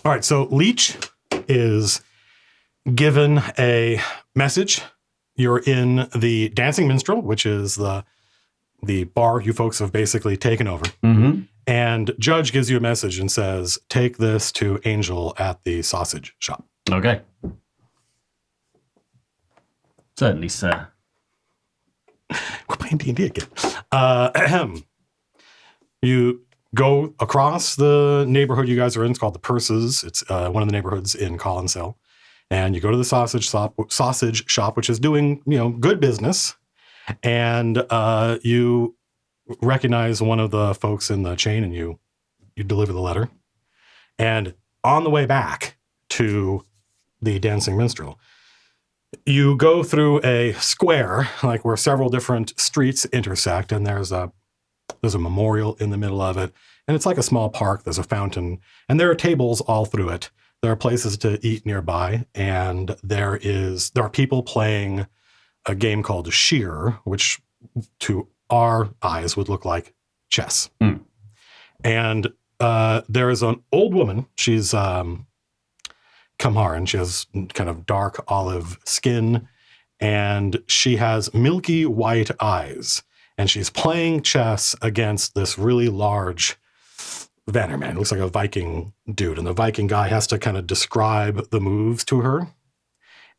All right, so Leech is given a message. You're in the Dancing Minstrel, which is the bar you folks have basically taken over. Mm-hmm. And Judge gives you a message and says, take this to Angel at the sausage shop. Okay. Certainly, sir. We're playing D&D again. You go across the neighborhood you guys are in. It's called the Purses. It's one of the neighborhoods in Collinshill. And you go to the sausage shop, which is doing, good business. And you recognize one of the folks in the chain, and you deliver the letter. And on the way back to the Dancing Minstrel, you go through a square, like where several different streets intersect, and there's a memorial in the middle of it. And it's like a small park. There's a fountain, and there are tables all through it. There are places to eat nearby, and there are people playing a game called Sheer, which to our eyes would look like chess. Mm. And there is an old woman. She's Kamharan. She has kind of dark olive skin, and she has milky white eyes. And she's playing chess against this really large Vanderman. Looks like a Viking dude. And the Viking guy has to kind of describe the moves to her.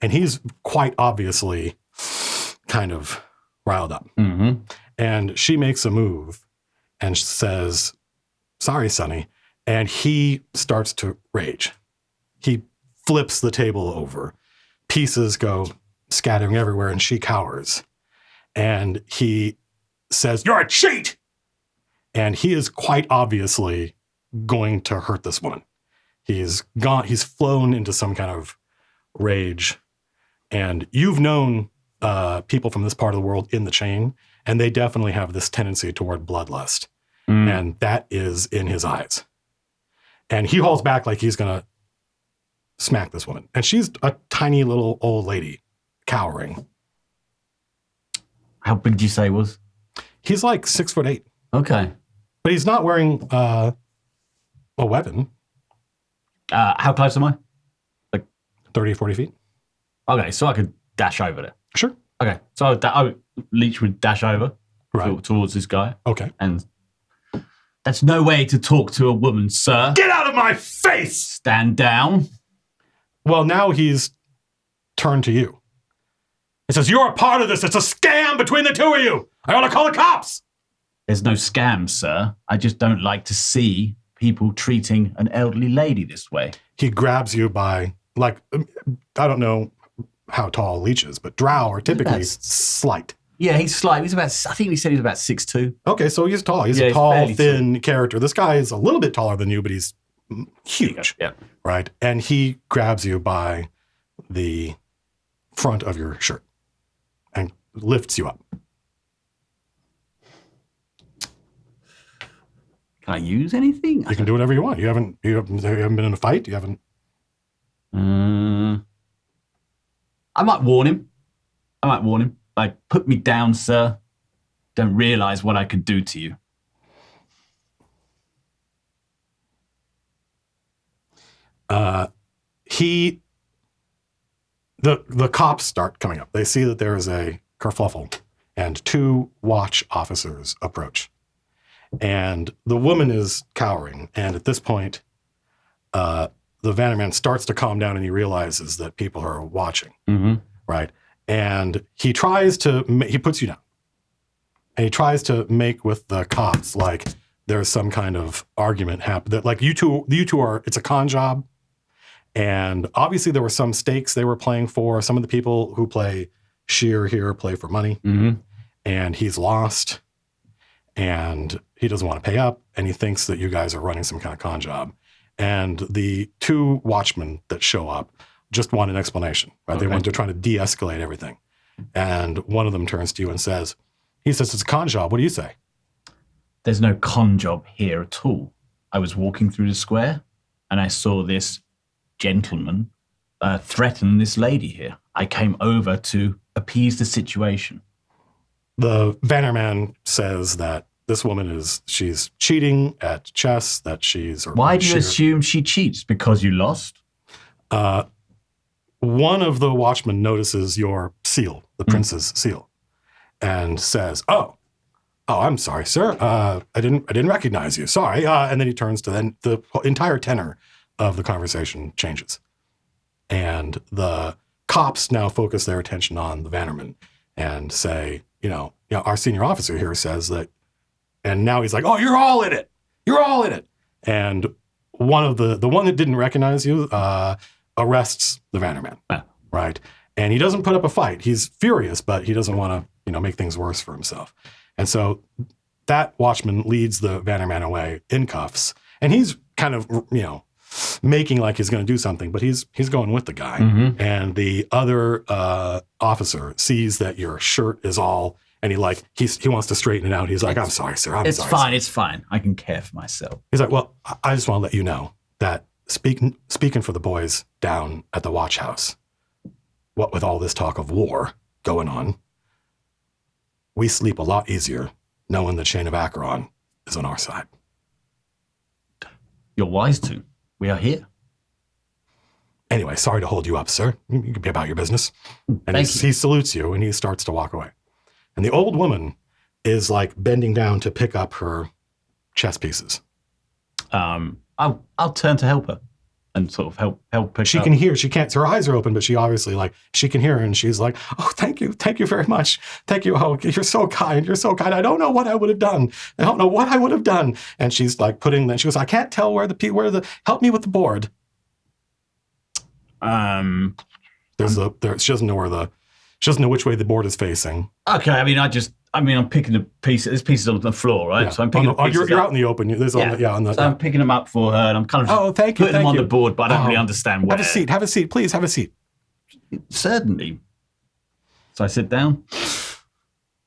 And he's quite obviously kind of riled up. Mm-hmm. And she makes a move and says, sorry, Sonny. And he starts to rage. He flips the table over. Pieces go scattering everywhere, and she cowers. And he says, you're a cheat! And he is quite obviously going to hurt this woman. He's flown into some kind of rage. And you've known people from this part of the world in the chain, and they definitely have this tendency toward bloodlust. Mm. And that is in his eyes. And he hauls back like he's going to smack this woman. And she's a tiny little old lady, cowering. How big did you say he was? He's like 6'8". Okay. But he's not wearing a weapon. How close am I? Like 30, 40 feet. Okay, so I could dash over there. Sure. Okay, so Leech would dash over towards this guy. Okay. And that's no way to talk to a woman, sir. Get out of my face! Stand down. Well, now he's turned to you. He says, you're a part of this. It's a scam between the two of you. I ought to call the cops. There's no scam, sir. I just don't like to see people treating an elderly lady this way. He grabs you by, I don't know how tall Leech is, but drow are typically slight. Yeah, he's slight. I think he said he was about 6'2". Okay, so he's tall. He's a tall, thin character. This guy is a little bit taller than you, but he's huge. Yeah. Right? And he grabs you by the front of your shirt and lifts you up. Can I use anything? You can do whatever you want. You haven't been in a fight? You haven't? I might warn him. Like, put me down, sir. Don't realize what I could do to you. The cops start coming up. They see that there is a kerfuffle, and two watch officers approach. And the woman is cowering. And at this point, the Vanderman starts to calm down, and he realizes that people are watching. Mm-hmm. Right? And he puts you down. And he tries to make with the cops like there's some kind of argument happen that like you two are, it's a con job. And obviously there were some stakes they were playing for. Some of the people who play Sheer here play for money. Mm-hmm. And he's lost. And he doesn't want to pay up. And he thinks that you guys are running some kind of con job. And the two watchmen that show up just want an explanation, right? Okay. They're trying to de-escalate everything. And one of them turns to you and says, it's a con job. What do you say? There's no con job here at all. I was walking through the square and I saw this gentleman threaten this lady here. I came over to appease the situation. The Vanderman says that this woman she's cheating at chess, that she's... Why do you assume she cheats? Because you lost? One of the watchmen notices your seal, the prince's seal, and says, "Oh, I'm sorry, sir. I didn't recognize you. Sorry." And then he turns to the entire tenor of the conversation changes. And the cops now focus their attention on the Vannerman and say, our senior officer here says that, and now he's like, "Oh, you're all in it. You're all in it." And one of the one that didn't recognize you arrests the Vannerman, right? And he doesn't put up a fight. He's furious, but he doesn't want to, make things worse for himself. And so that watchman leads the Vannerman away in cuffs, and he's kind of, making like he's going to do something, but he's going with the guy. Mm-hmm. And the other officer sees that your shirt is all, and he wants to straighten it out. He's like, "I'm sorry, sir. I'm sorry. It's fine. I can care for myself." He's like, "Well, I just want to let you know that speaking for the boys down at the watch house, what with all this talk of war going on, we sleep a lot easier knowing the chain of Acheron is on our side." You're wise to. We are here. Anyway, sorry to hold you up, sir. You can be about your business. And he salutes you, and he starts to walk away. And the old woman is like bending down to pick up her chess pieces. I'll turn to help her and sort of help pick She up. can hear. She can't. Her eyes are open, but she obviously she can hear, and she's like, "Oh, thank you very much. Thank you. Oh, you're so kind. You're so kind. I don't know what I would have done. And she's like she goes, "I can't tell where the help me with the board." She doesn't know which way the board is facing. Okay, I'm picking the pieces. There's pieces on the floor, right? Yeah. So I'm picking the pieces you're out in the open. So I'm picking them up for her, and I'm kind of putting them on the board, but I don't really understand where. Have a seat, please. Have a seat. Certainly. So I sit down.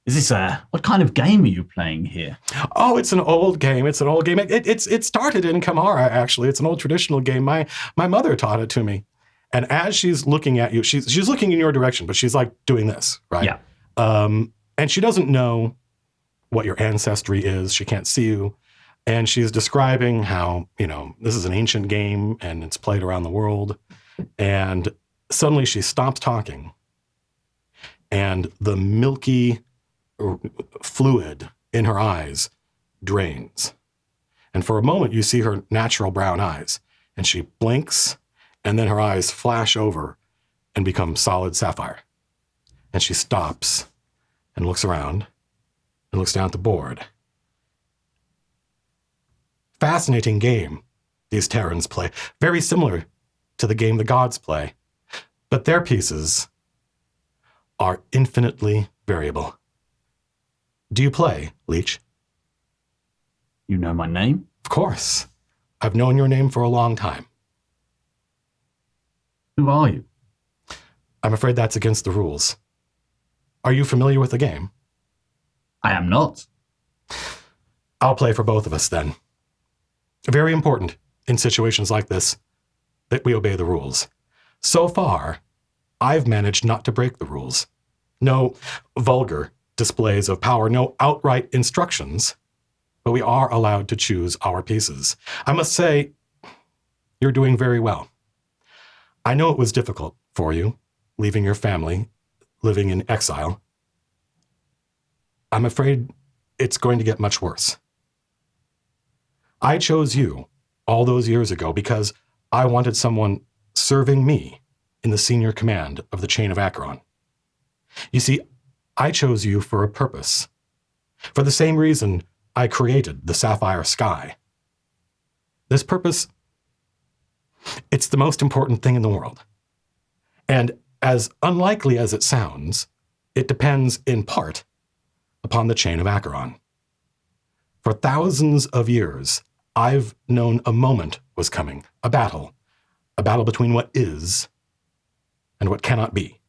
Is this what kind of game are you playing here? Oh, it's an old game. It started in Kamara, actually. It's an old traditional game. My mother taught it to me. And as she's looking at you, she's looking in your direction, but she's like doing this, right? Yeah. And she doesn't know what your ancestry is. She can't see you. And she's describing how, this is an ancient game and it's played around the world. And suddenly she stops talking. And the milky fluid in her eyes drains. And for a moment, you see her natural brown eyes. And she blinks, and then her eyes flash over and become solid sapphire. And she stops and looks around and looks down at the board. Fascinating game these Terrans play. Very similar to the game the gods play. But their pieces are infinitely variable. Do you play, Leech? You know my name? Of course. I've known your name for a long time. Who are you? I'm afraid that's against the rules. Are you familiar with the game? I am not. I'll play for both of us then. Very important in situations like this that we obey the rules. So far, I've managed not to break the rules. No vulgar displays of power, no outright instructions, but we are allowed to choose our pieces. I must say, you're doing very well. I know it was difficult for you, leaving your family, living in exile. I'm afraid it's going to get much worse. I chose you all those years ago because I wanted someone serving me in the senior command of the chain of Acheron. You see, I chose you for a purpose. For the same reason I created the sapphire sky. This purpose, it's the most important thing in the world. And as unlikely as it sounds, it depends in part upon the chain of Acheron. For thousands of years, I've known a moment was coming, a battle between what is and what cannot be.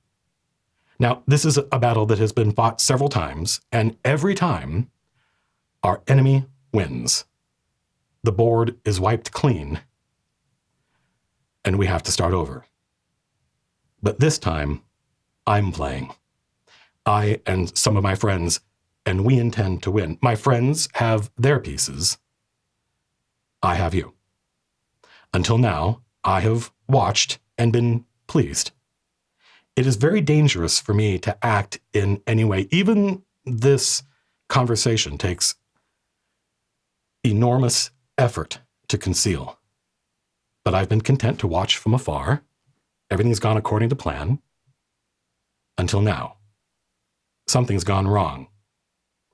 Now, this is a battle that has been fought several times, and every time, our enemy wins. The board is wiped clean, and we have to start over. But this time, I'm playing. I and some of my friends and we intend to win. My friends have their pieces. I have you. Until now, I have watched and been pleased. It is very dangerous for me to act in any way. Even this conversation takes enormous effort to conceal. But I've been content to watch from afar. Everything's gone according to plan. Until now. Something's gone wrong.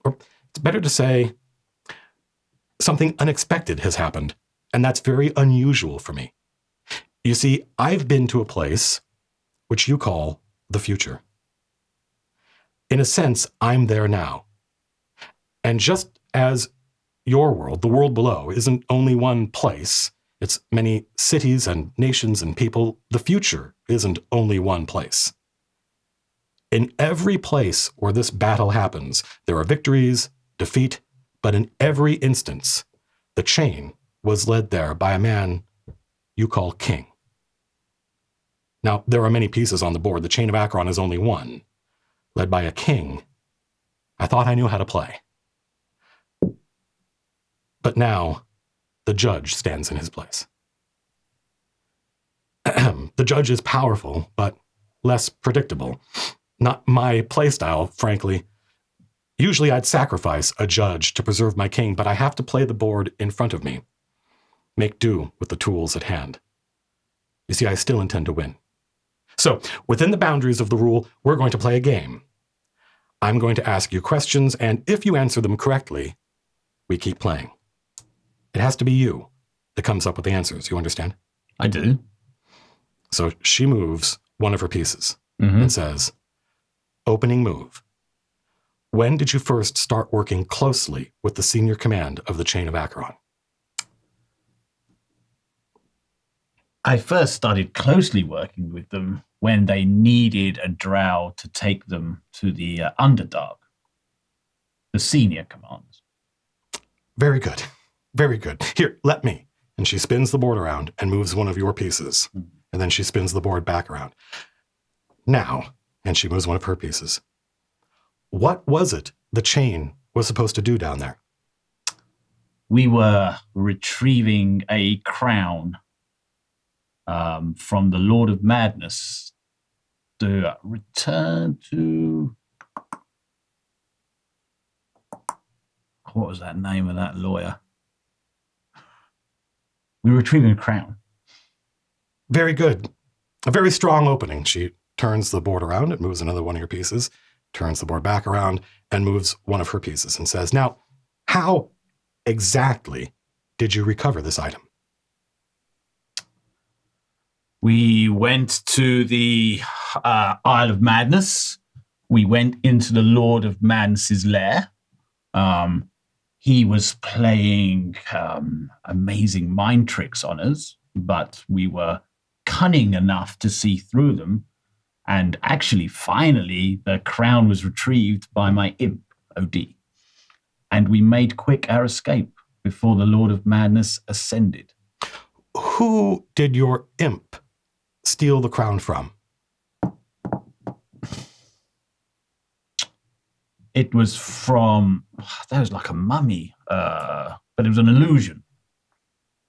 Or it's better to say, something unexpected has happened, and that's very unusual for me. You see, I've been to a place which you call the future. In a sense, I'm there now. And just as your world, the world below, isn't only one place, it's many cities and nations and people, the future isn't only one place. In every place where this battle happens, there are victories, defeat, but in every instance, the chain was led there by a man you call king. Now, there are many pieces on the board. The chain of Acheron is only one, led by a king. I thought I knew how to play. But now, the judge stands in his place. The judge is powerful, but less predictable. Not my playstyle, frankly. Usually I'd sacrifice a judge to preserve my king, but I have to play the board in front of me. Make do with the tools at hand. You see, I still intend to win. So, within the boundaries of the rule, we're going to play a game. I'm going to ask you questions, and if you answer them correctly, we keep playing. It has to be you that comes up with the answers, you understand? I do. So she moves one of her pieces and says, opening move. When did you first start working closely with the senior command of the Chain of Acheron? I first started closely working with them when they needed a drow to take them to the Underdark, the senior commanders. Very good. Very good. Here, let me. And she spins the board around and moves one of your pieces. And then she spins the board back around. Now, and she moves one of her pieces. What was it the chain was supposed to do down there? We were retrieving a crown from the Lord of Madness to return to... What was that name of that lawyer? We were retrieving a crown. Very good. A very strong opening. She turns the board around and moves another one of your pieces, turns the board back around and moves one of her pieces and says, now, how exactly did you recover this item? We went to the Isle of Madness. We went into the Lord of Madness's lair. He was playing amazing mind tricks on us, but we were cunning enough to see through them. And actually, finally, the crown was retrieved by my imp, OD. And we made quick our escape before the Lord of Madness ascended. Who did your imp steal the crown from? It was from, that was like a mummy, but it was an illusion.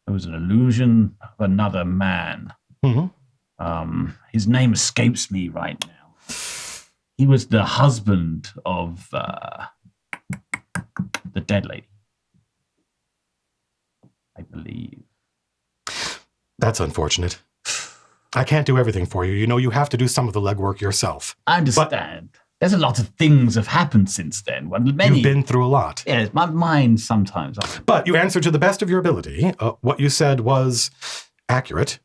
It was an illusion of another man. His name escapes me right now. He was the husband of the dead lady, I believe. That's unfortunate. I can't do everything for you. You know, you have to do some of the legwork yourself. I understand. There's a lot of things have happened since then. Well, You've been through a lot. Yes, my mind sometimes. But you answered to the best of your ability. What you said was accurate.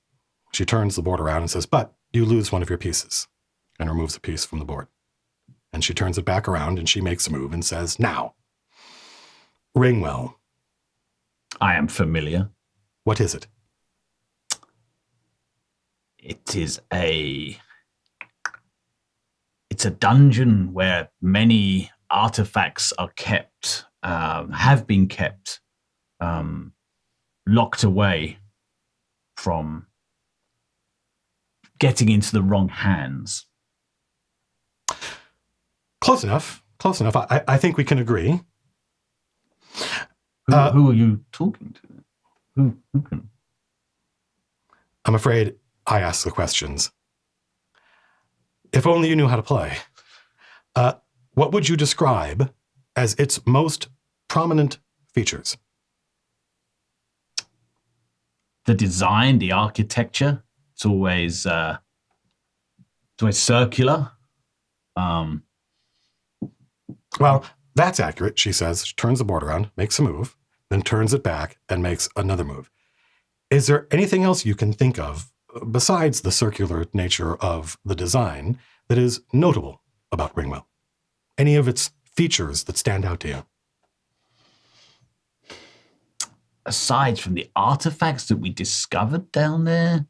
She turns the board around and says, but you lose one of your pieces, and removes a piece from the board. And she turns it back around and she makes a move and says, now, Ringwell. I am familiar. What is it? It's a dungeon where many artifacts are kept, have been kept, locked away from getting into the wrong hands. Close enough. Close enough. I think we can agree. Who are you talking to? Who can? I'm afraid I ask the questions. If only you knew how to play. What would you describe as its most prominent features? The design, the architecture. It's always circular. Well, that's accurate, she says. She turns the board around, makes a move, then turns it back and makes another move. Is there anything else you can think of, besides the circular nature of the design, that is notable about Ringwell? Any of its features that stand out to you? Aside from the artifacts that we discovered down there,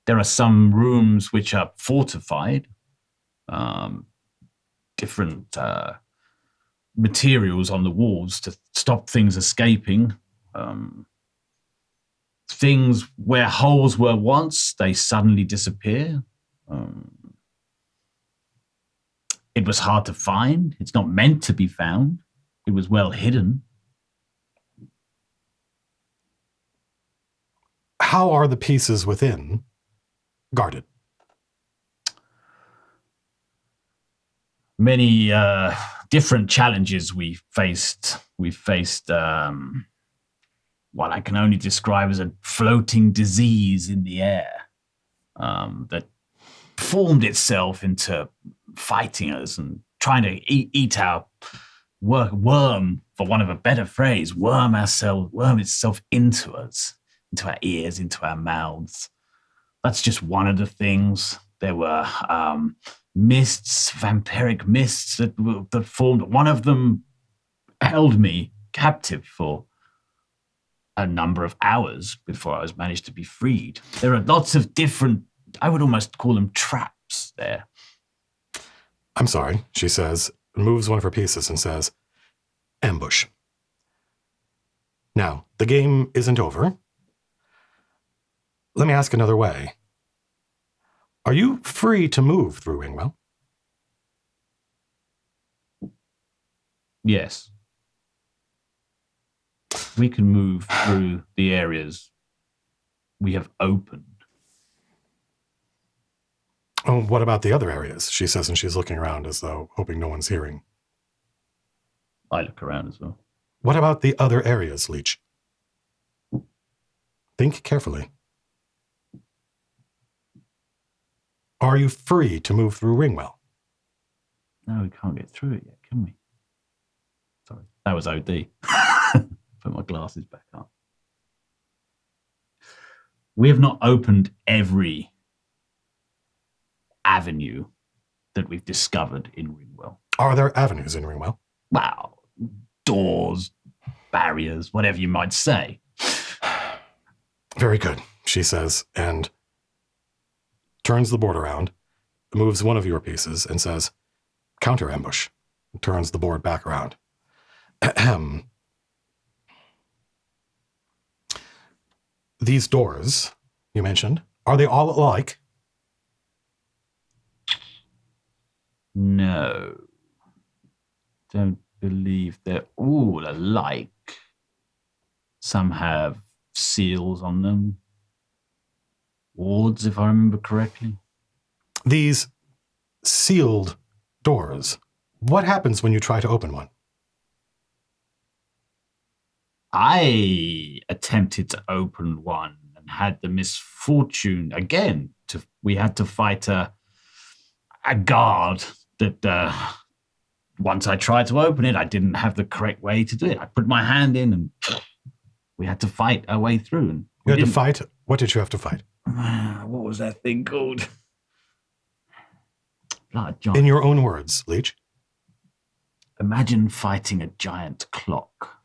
there are some rooms which are fortified, different materials on the walls to stop things escaping. Things where holes were once, they suddenly disappear. It was hard to find. It's not meant to be found. It was well hidden. How are the pieces within guarded? Many different challenges we faced. We faced what I can only describe as a floating disease in the air that formed itself into fighting us and trying to eat our worm, for want of a better phrase, worm itself into us, into our ears, into our mouths. That's just one of the things. There were mists, vampiric mists that formed. One of them held me captive for a number of hours before I was managed to be freed. There are lots of different, I would almost call them traps there. I'm sorry, she says, moves one of her pieces and says, ambush. Now, the game isn't over. Let me ask another way. Are you free to move through Ringwell? Yes. We can move through the areas we have opened. Oh, what about the other areas? She says, and she's looking around as though hoping no one's hearing. I look around as well. What about the other areas, Leech? Think carefully. Are you free to move through Ringwell? No, we can't get through it yet, can we? Sorry, that was OD. Put my glasses back up. We have not opened every avenue that we've discovered in Ringwell. Are there avenues in Ringwell? Wow. Doors, barriers, whatever you might say. Very good, she says, and turns the board around, moves one of your pieces, and says, counter ambush. Turns the board back around. These doors you mentioned, are they all alike? No. Don't believe they're all alike. Some have seals on them. Wards, if I remember correctly. These sealed doors, what happens when you try to open one? I attempted to open one and had the misfortune again. We had to fight a guard that once I tried to open it, I didn't have the correct way to do it. I put my hand in and we had to fight our way through. And you had to fight? What did you have to fight? What was that thing called? In your own words, Leech. Imagine fighting a giant clock.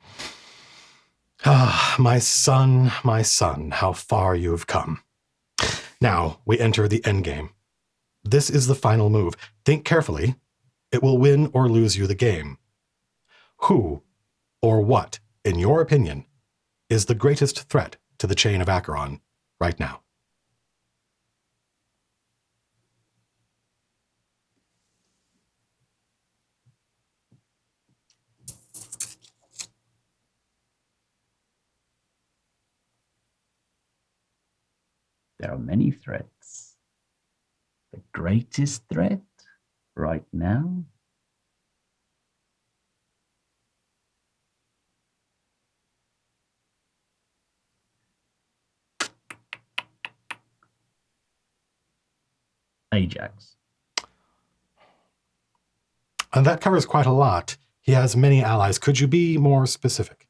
Ah, my son, how far you've come. Now we enter the endgame. This is the final move. Think carefully. It will win or lose you the game. Who or what, in your opinion, is the greatest threat to the chain of Acheron right now? There are many threats. The greatest threat right now Ajax. And that covers quite a lot. He has many allies. Could you be more specific?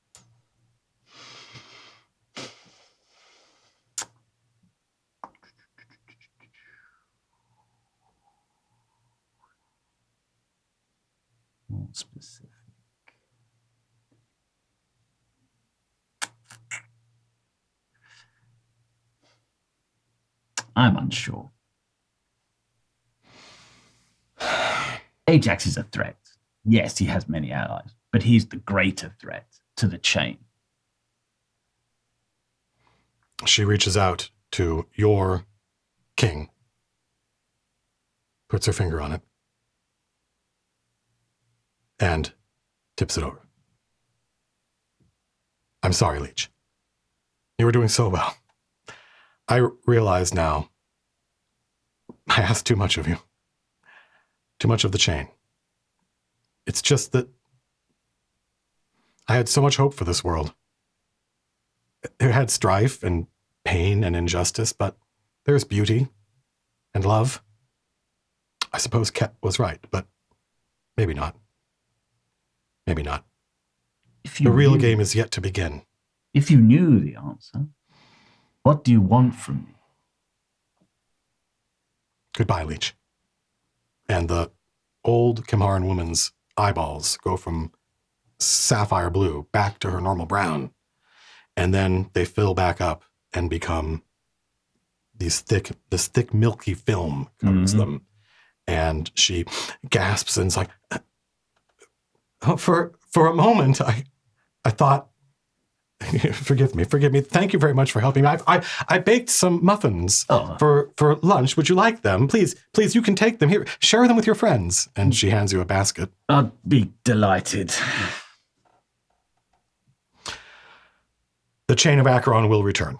More specific. I'm unsure. Ajax is a threat. Yes, he has many allies, but he's the greater threat to the chain. She reaches out to your king, puts her finger on it, and tips it over. I'm sorry, Leech. You were doing so well. I realize now I asked too much of you. Too much of the chain. It's just that I had so much hope for this world. It had strife and pain and injustice, but there's beauty and love. I suppose Ket was right, but maybe not. Maybe not. The real game is yet to begin. If you knew the answer, what do you want from me? Goodbye, Leech. And the old Kimharan woman's eyeballs go from sapphire blue back to her normal brown. And then they fill back up and become this thick, milky film covers them. And she gasps and is like, for a moment, I thought, forgive me. Thank you very much for helping me. I baked some muffins for lunch. Would you like them? Please, you can take them. Here, share them with your friends. And she hands you a basket. I'd be delighted. The chain of Acheron will return.